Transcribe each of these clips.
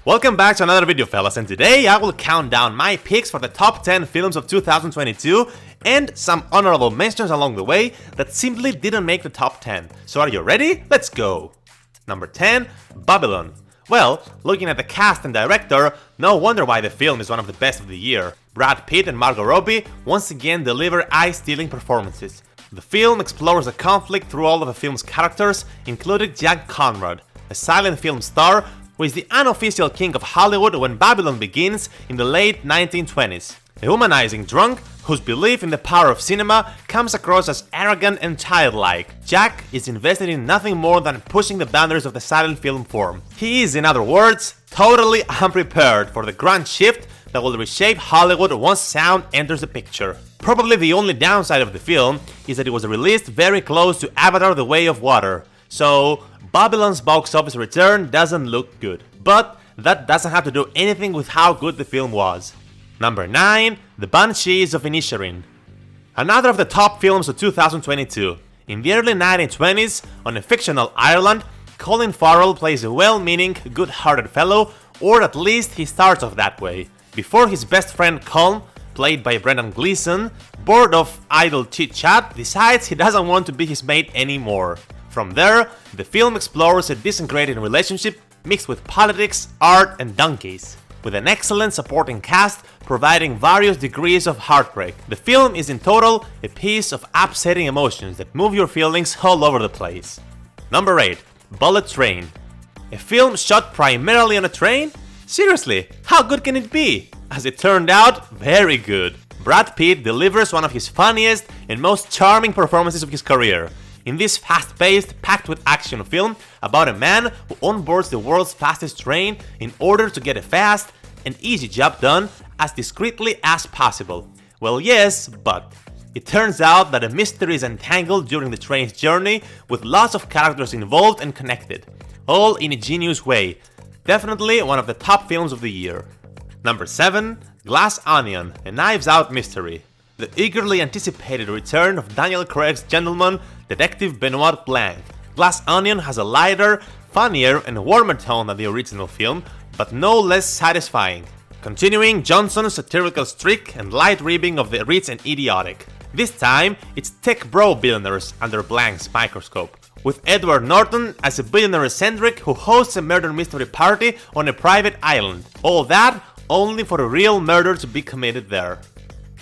Welcome back to another video, fellas, and today I will count down my picks for the top 10 films of 2022 and some honorable mentions along the way that simply didn't make the top 10. So are you ready? Let's go! Number 10, Babylon. Well, looking at the cast and director, no wonder why the film is one of the best of the year. Brad Pitt and Margot Robbie once again deliver eye-stealing performances. The film explores the conflict through all of the film's characters, including Jack Conrad, a silent film star who is the unofficial king of Hollywood when Babylon begins in the late 1920s. A humanizing drunk whose belief in the power of cinema comes across as arrogant and childlike. Jack is invested in nothing more than pushing the boundaries of the silent film form. He is, in other words, totally unprepared for the grand shift that will reshape Hollywood once sound enters the picture. Probably the only downside of the film is that it was released very close to Avatar: The Way of Water, so Babylon's box office return doesn't look good. But that doesn't have to do anything with how good the film was. Number 9, The Bunches of Oats. Another of the top films of 2022. In the early 1920s, on a fictional Ireland, Colin Farrell plays a well-meaning, good-hearted fellow, or at least he starts off that way, before his best friend Colm, played by Brendan Gleeson, bored of idle chit-chat, decides he doesn't want to be his mate anymore. From there, the film explores a disintegrating relationship mixed with politics, art, and donkeys, with an excellent supporting cast providing various degrees of heartbreak. The film is in total a piece of upsetting emotions that move your feelings all over the place. Number 8, Bullet Train. A film shot primarily on a train? Seriously, how good can it be? As it turned out, very good. Brad Pitt delivers one of his funniest and most charming performances of his career in this fast-paced, packed with action film about a man who onboards the world's fastest train in order to get a fast and easy job done as discreetly as possible. Well, yes, but it turns out that a mystery is entangled during the train's journey with lots of characters involved and connected, all in a genius way. Definitely one of the top films of the year. Number 7, Glass Onion, a Knives Out mystery. The eagerly anticipated return of Daniel Craig's gentleman, Detective Benoit Blanc. Glass Onion has a lighter, funnier, and warmer tone than the original film, but no less satisfying, continuing Johnson's satirical streak and light ribbing of the rich and idiotic. This time, it's tech bro billionaires under Blanc's microscope, with Edward Norton as a billionaire eccentric who hosts a murder mystery party on a private island. All that only for a real murder to be committed there.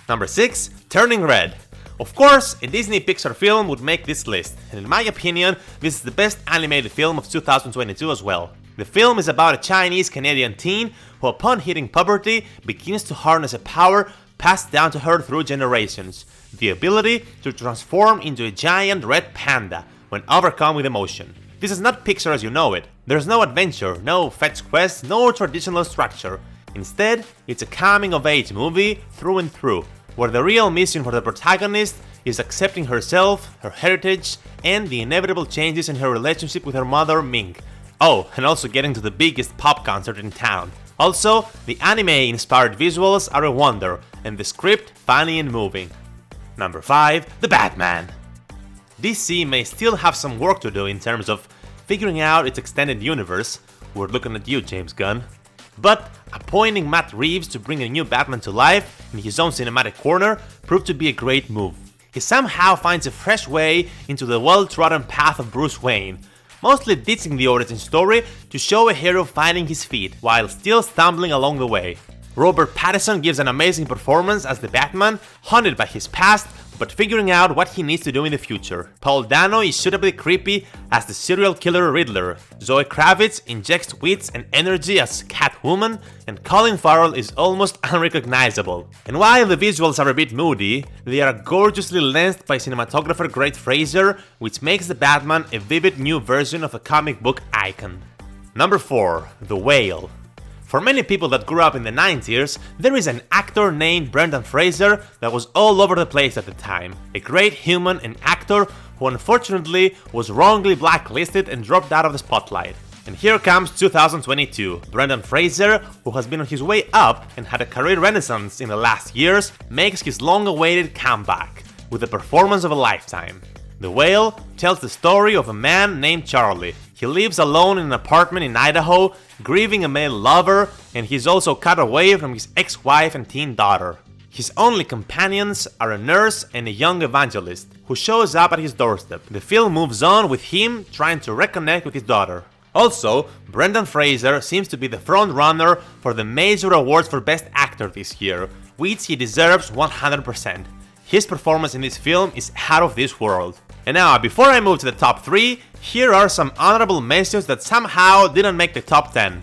Number 6, Turning Red. Of course, a Disney Pixar film would make this list, and in my opinion, this is the best animated film of 2022 as well. The film is about a Chinese-Canadian teen who, upon hitting puberty, begins to harness a power passed down to her through generations, the ability to transform into a giant red panda when overcome with emotion. This is not Pixar as you know it. There's no adventure, no fetch quest, no traditional structure. Instead, it's a coming-of-age movie through and through, where the real mission for the protagonist is accepting herself, her heritage, and the inevitable changes in her relationship with her mother Ming. Oh, and also getting to the biggest pop concert in town. Also, the anime-inspired visuals are a wonder, and the script funny and moving. Number 5, The Batman. DC may still have some work to do in terms of figuring out its extended universe. We're looking at you, James Gunn. But appointing Matt Reeves to bring a new Batman to life in his own cinematic corner proved to be a great move. He somehow finds a fresh way into the well-trodden path of Bruce Wayne, mostly ditching the origin story to show a hero finding his feet while still stumbling along the way. Robert Pattinson gives an amazing performance as the Batman, haunted by his past but figuring out what he needs to do in the future. Paul Dano is suitably creepy as the serial killer Riddler. Zoe Kravitz injects wits and energy as Catwoman, and Colin Farrell is almost unrecognizable. And while the visuals are a bit moody, they are gorgeously lensed by cinematographer Greig Fraser, which makes the Batman a vivid new version of a comic book icon. Number 4, The Whale. For many people that grew up in the 90s, there is an actor named Brendan Fraser that was all over the place at the time. A great human and actor who unfortunately was wrongly blacklisted and dropped out of the spotlight. And here comes 2022. Brendan Fraser, who has been on his way up and had a career renaissance in the last years, makes his long-awaited comeback with the performance of a lifetime. The Whale tells the story of a man named Charlie. He lives alone in an apartment in Idaho, grieving a male lover, and he's also cut away from his ex-wife and teen daughter. His only companions are a nurse and a young evangelist, who shows up at his doorstep. The film moves on with him trying to reconnect with his daughter. Also, Brendan Fraser seems to be the front runner for the major awards for Best Actor this year, which he deserves 100%. His performance in this film is out of this world. And now, before I move to the top 3, here are some honorable mentions that somehow didn't make the top 10.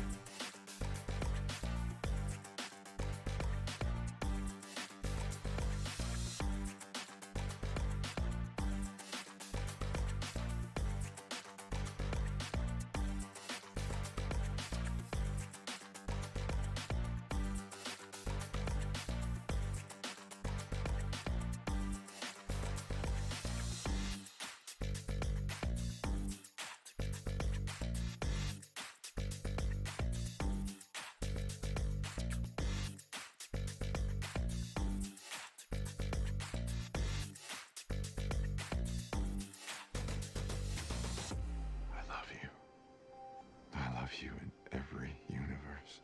You in every universe.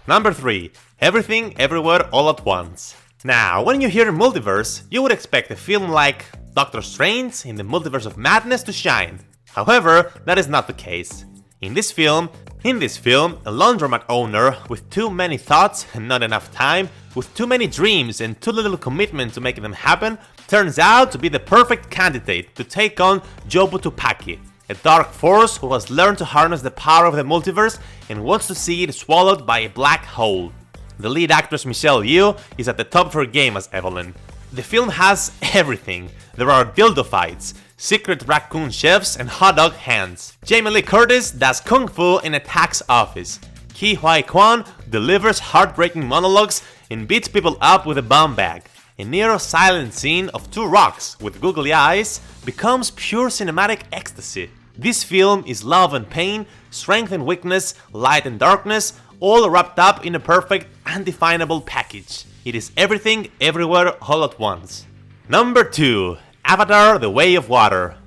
Number 3. Everything, Everywhere, All at Once. Now, when you hear multiverse, you would expect a film like Doctor Strange in the Multiverse of Madness to shine. However, that is not the case. In this film, a laundromat owner with too many thoughts and not enough time, with too many dreams and too little commitment to making them happen, turns out to be the perfect candidate to take on Jobu Tupaki, a dark force who has learned to harness the power of the multiverse and wants to see it swallowed by a black hole. The lead actress Michelle Yeoh is at the top of her game as Evelyn. The film has everything. There are dildo fights, secret raccoon chefs, and hot dog hands. Jamie Lee Curtis does kung fu in a tax office. Ke Huy Quan delivers heartbreaking monologues and beats people up with a bomb bag. A near-silent scene of two rocks with googly eyes becomes pure cinematic ecstasy. This film is love and pain, strength and weakness, light and darkness, all wrapped up in a perfect, undefinable package. It is everything, everywhere, all at once. Number 2. Avatar: The Way of Water.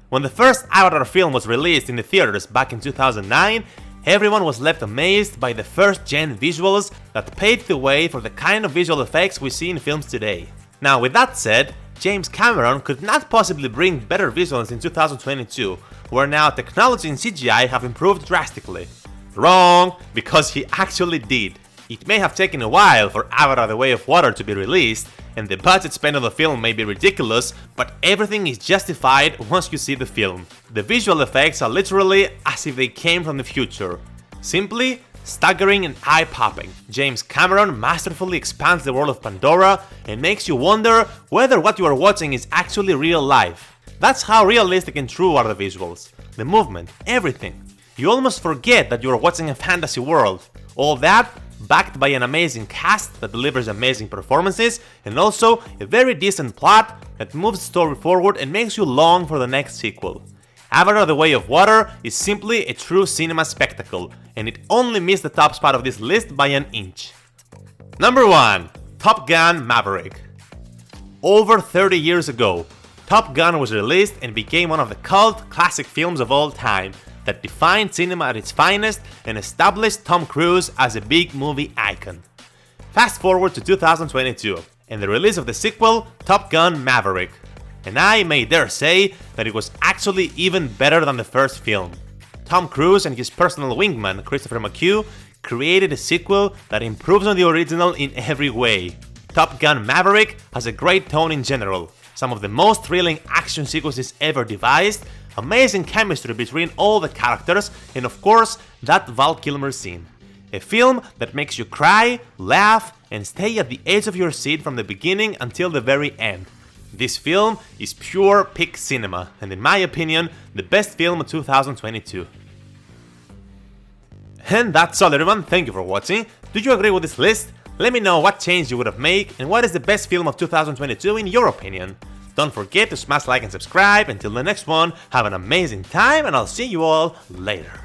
When the first Avatar film was released in the theaters back in 2009, everyone was left amazed by the first-gen visuals that paved the way for the kind of visual effects we see in films today. Now, with that said, James Cameron could not possibly bring better visuals in 2022, where now technology and CGI have improved drastically. Wrong, because he actually did. It may have taken a while for Avatar: The Way of Water to be released, and the budget spent on the film may be ridiculous, but everything is justified once you see the film. The visual effects are literally as if they came from the future. Simply staggering and eye-popping. James Cameron masterfully expands the world of Pandora and makes you wonder whether what you are watching is actually real life. That's how realistic and true are the visuals, the movement, everything. You almost forget that you are watching a fantasy world. All that backed by an amazing cast that delivers amazing performances and also a very decent plot that moves the story forward and makes you long for the next sequel. Avatar: The Way of Water is simply a true cinema spectacle, and it only missed the top spot of this list by an inch. Number 1. Top Gun: Maverick. Over 30 years ago, Top Gun was released and became one of the cult classic films of all time that defined cinema at its finest and established Tom Cruise as a big movie icon. Fast forward to 2022, and the release of the sequel, Top Gun: Maverick. And I may dare say that it was actually even better than the first film. Tom Cruise and his personal wingman, Christopher McHugh, created a sequel that improves on the original in every way. Top Gun: Maverick has a great tone in general, some of the most thrilling action sequences ever devised, amazing chemistry between all the characters, and of course, that Val Kilmer scene. A film that makes you cry, laugh, and stay at the edge of your seat from the beginning until the very end. This film is pure peak cinema, and in my opinion, the best film of 2022. And that's all everyone, thank you for watching. Do you agree with this list? Let me know what change you would have made, and what is the best film of 2022 in your opinion. Don't forget to smash like and subscribe. Until the next one, have an amazing time, and I'll see you all later.